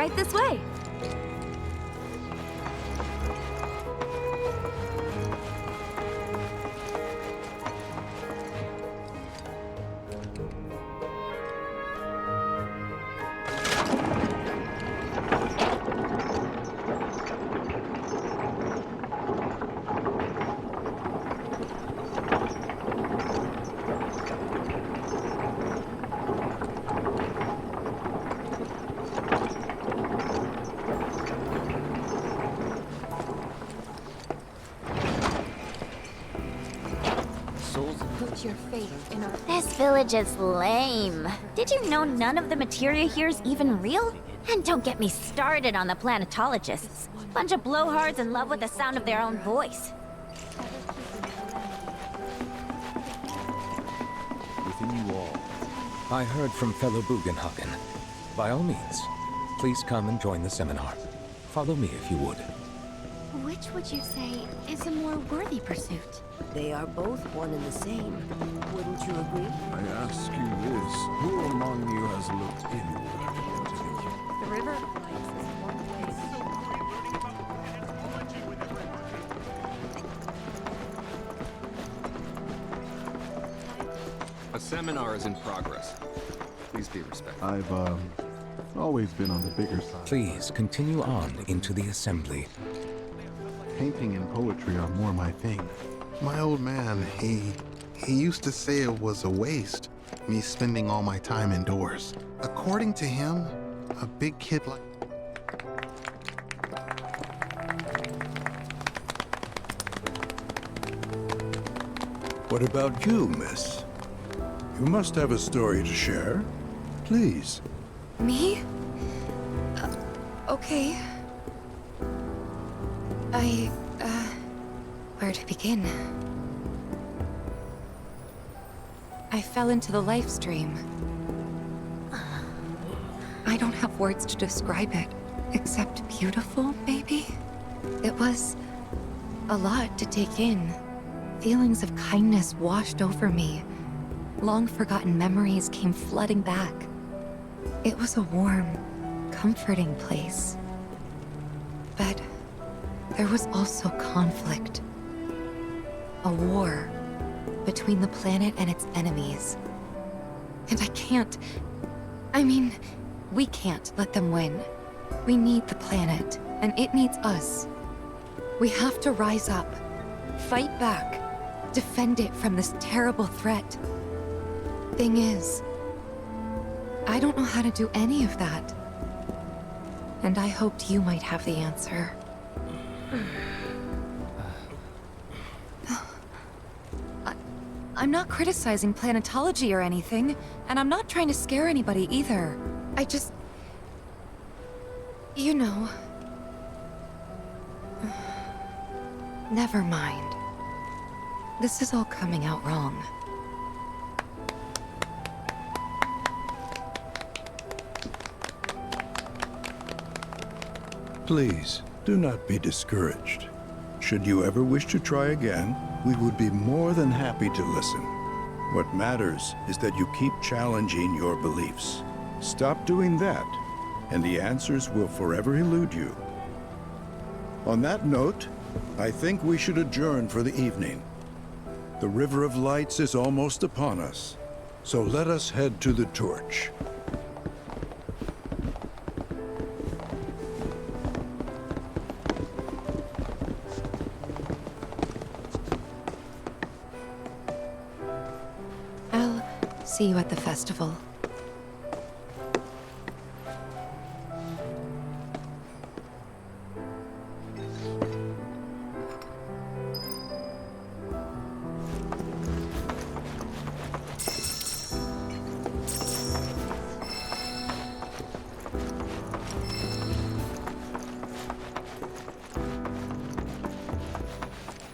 Right this way. put your faith in our... This village is lame. Did you know none of the materia here is even real? And don't get me started on the planetologists. Bunch of blowhards in love with the sound of their own voice. Within you all, I heard from fellow Bugenhagen. By all means, please come and join the seminar. Follow me if you would. Which would you say is a more worthy pursuit? They are both one and the same. Wouldn't you agree? I ask you this, who among you has looked inward? The river lights is one place. A seminar is in progress. Please be respectful. I've, always been on the bigger side. Please continue on into the assembly. Painting and poetry are more my thing. My old man, he used to say it was a waste, me spending all my time indoors. According to him, a big kid like... What about you, miss? You must have a story to share. Please. Me? Okay. Where to begin? I fell into the life stream. I don't have words to describe it, except beautiful, maybe? It was a lot to take in. Feelings of kindness washed over me. Long-forgotten memories came flooding back. It was a warm, comforting place. But there was also conflict. A war between the planet and its enemies. And we can't let them win. We need the planet, and it needs us. We have to rise up, fight back, defend it from this terrible threat. Thing is, I don't know how to do any of that. And I hoped you might have the answer. I'm not criticizing planetology or anything, and I'm not trying to scare anybody either. I just... You know... Never mind. This is all coming out wrong. Please, do not be discouraged. Should you ever wish to try again, we would be more than happy to listen. What matters is that you keep challenging your beliefs. Stop doing that, and the answers will forever elude you. On that note, I think we should adjourn for the evening. The River of Lights is almost upon us, so let us head to the torch. I'll see you at the festival.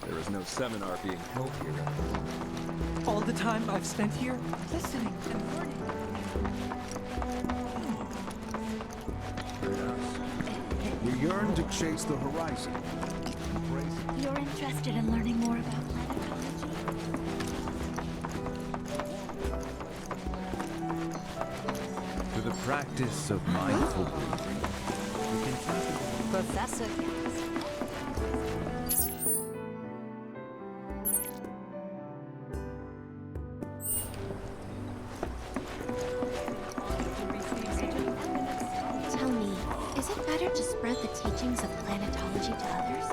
There is no seminar being held here. All the time I've spent here, listening and learning. We yearn to chase the horizon. You're interested in learning more about planetology? To the practice of mindful breathing. Professor. Tell me, is it better to spread the teachings of planetology to others?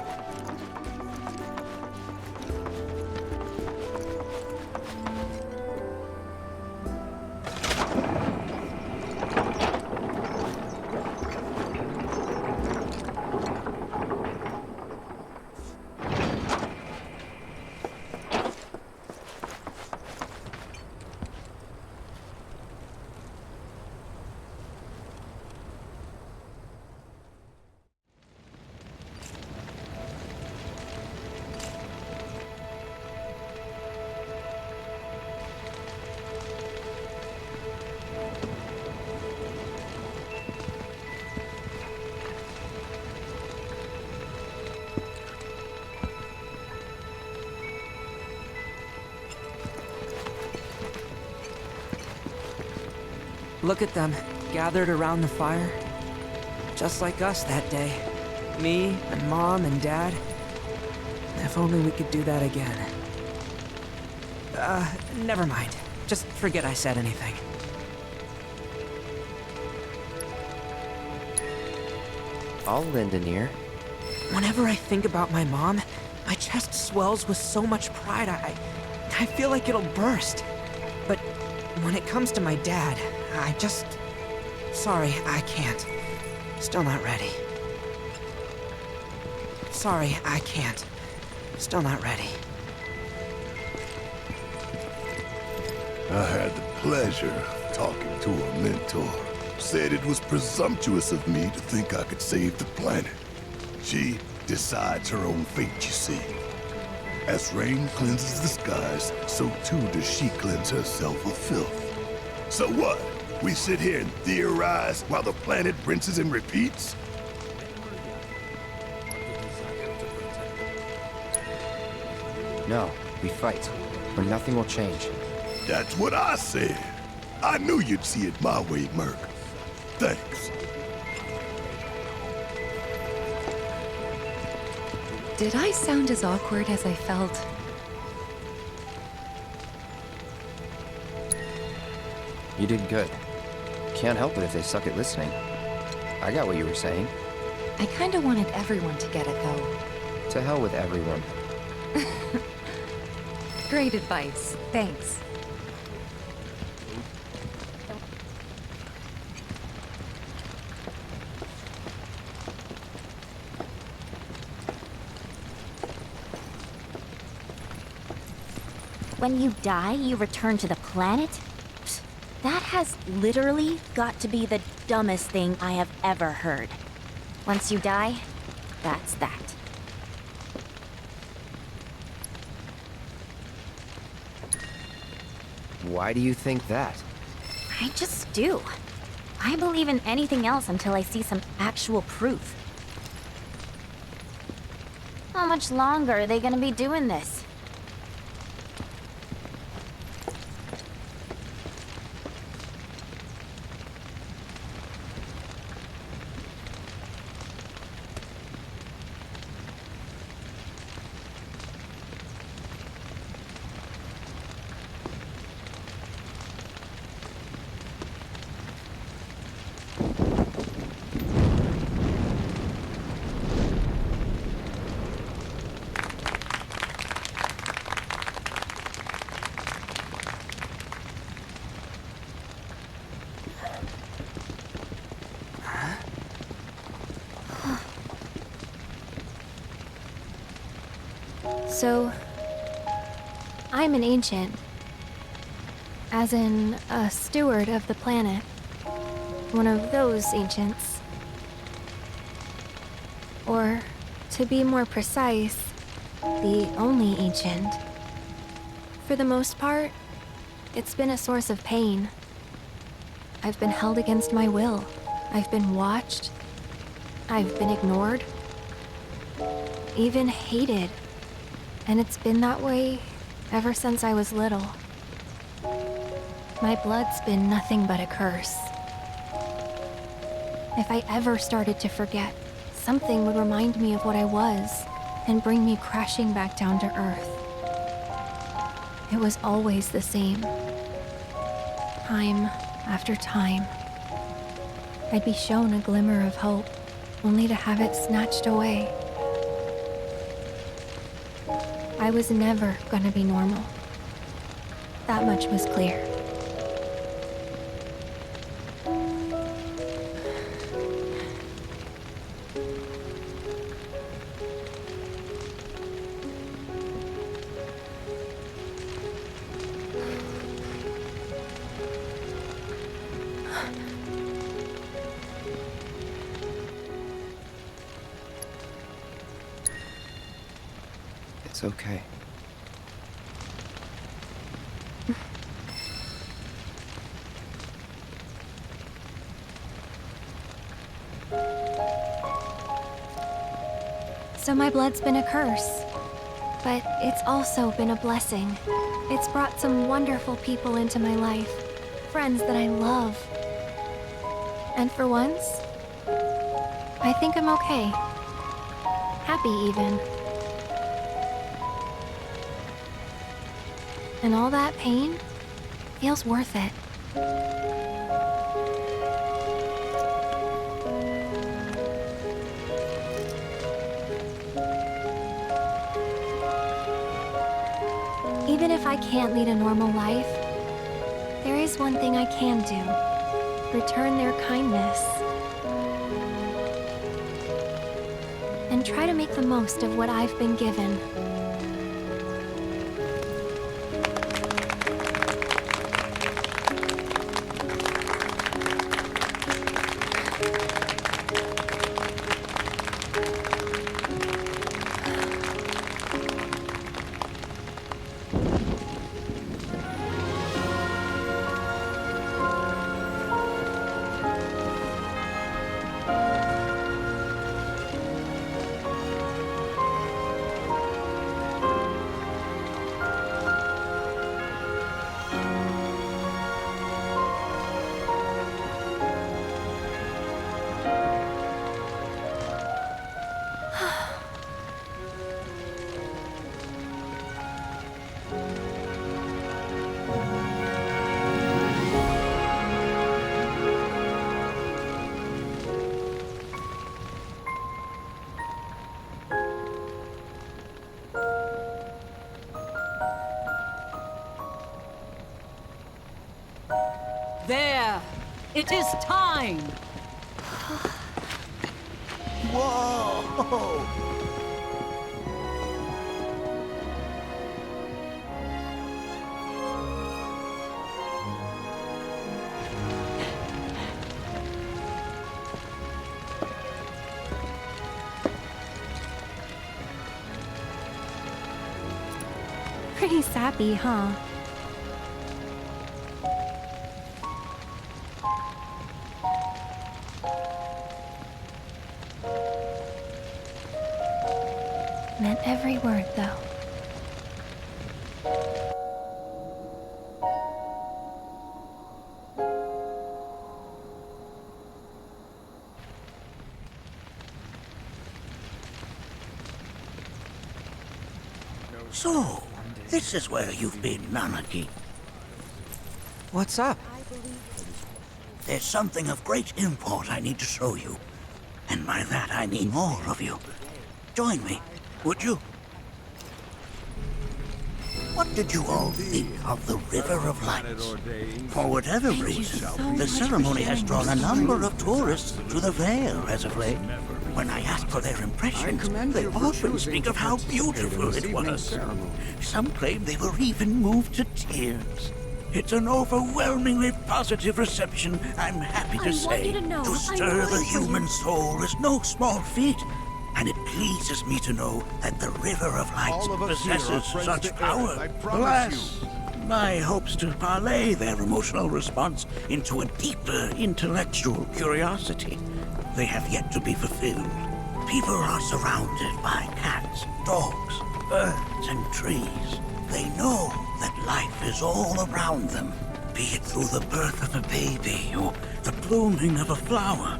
Look at them, gathered around the fire. Just like us that day. Me and Mom and Dad. If only we could do that again. Never mind. Just forget I said anything. I'll lend an ear. Whenever I think about my mom, my chest swells with so much pride, I feel like it'll burst. But when it comes to my dad, I just... Sorry, I can't. Still not ready. Sorry, I can't. Still not ready. I had the pleasure of talking to a mentor. Said it was presumptuous of me to think I could save the planet. She decides her own fate, you see. As rain cleanses the skies, so too does she cleanse herself of filth. So what? We sit here and theorize while the planet rinses and repeats? No, we fight, or nothing will change. That's what I said. I knew you'd see it my way, Merc. Thanks. Did I sound as awkward as I felt? You did good. Can't help it if they suck at listening. I got what you were saying. I kinda wanted everyone to get it, though. To hell with everyone. Great advice. Thanks. When you die, you return to the planet? Psst, that has literally got to be the dumbest thing I have ever heard. Once you die, that's that. Why do you think that? I just do. I believe in anything else until I see some actual proof. How much longer are they gonna be doing this? So, I'm an ancient. As in, a steward of the planet. One of those ancients. Or, to be more precise, the only ancient. For the most part, it's been a source of pain. I've been held against my will. I've been watched. I've been ignored. Even hated. And it's been that way ever since I was little. My blood's been nothing but a curse. If I ever started to forget, something would remind me of what I was and bring me crashing back down to Earth. It was always the same. Time after time. I'd be shown a glimmer of hope, only to have it snatched away. I was never gonna be normal. That much was clear. It's okay. So my blood's been a curse. But it's also been a blessing. It's brought some wonderful people into my life. Friends that I love. And for once, I think I'm okay. Happy, even. And all that pain feels worth it. Even if I can't lead a normal life, there is one thing I can do. Return their kindness. And try to make the most of what I've been given. There! It is time! Whoa! Pretty sappy, huh? Meant every word, though. So, this is where you've been, Nanaki. What's up? There's something of great import I need to show you. And by that I mean more of you. Join me, would you? What did you all think of the River of Lights? For whatever reason, the ceremony has drawn a number of tourists to the Vale as of late. When I ask for their impressions, they often speak of how beautiful it was. Some claim they were even moved to tears. It's an overwhelmingly positive reception, I'm happy to say. To stir the human soul is no small feat, and it pleases me to know that the River of Lights possesses such power. Alas, my hopes to parlay their emotional response into a deeper intellectual curiosity, they have yet to be fulfilled. People are surrounded by cats, dogs, birds, and trees. They know that life is all around them, be it through the birth of a baby or the blooming of a flower.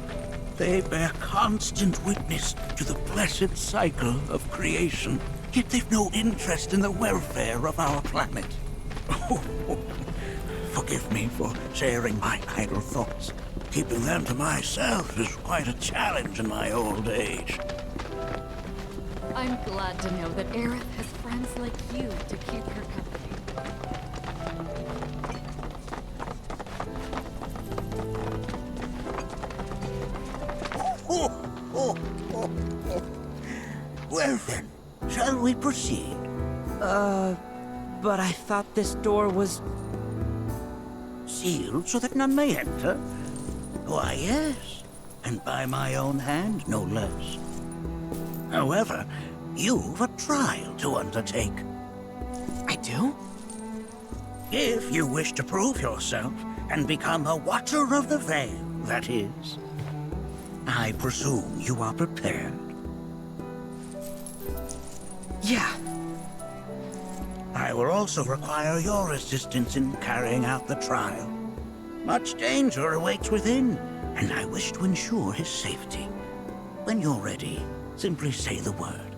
They bear constant witness to the blessed cycle of creation, yet they've no interest in the welfare of our planet. Forgive me for sharing my idle thoughts. Keeping them to myself is quite a challenge in my old age. I'm glad to know that Aerith has friends like you to keep her company. Well then, shall we proceed? But I thought this door was... sealed so that none may enter? Why, yes. And by my own hand, no less. However, you've a trial to undertake. I do? If you wish to prove yourself and become a Watcher of the Veil, that is. I presume you are prepared? Yeah. I will also require your assistance in carrying out the trial. Much danger awaits within, and I wish to ensure his safety. When you're ready, simply say the word.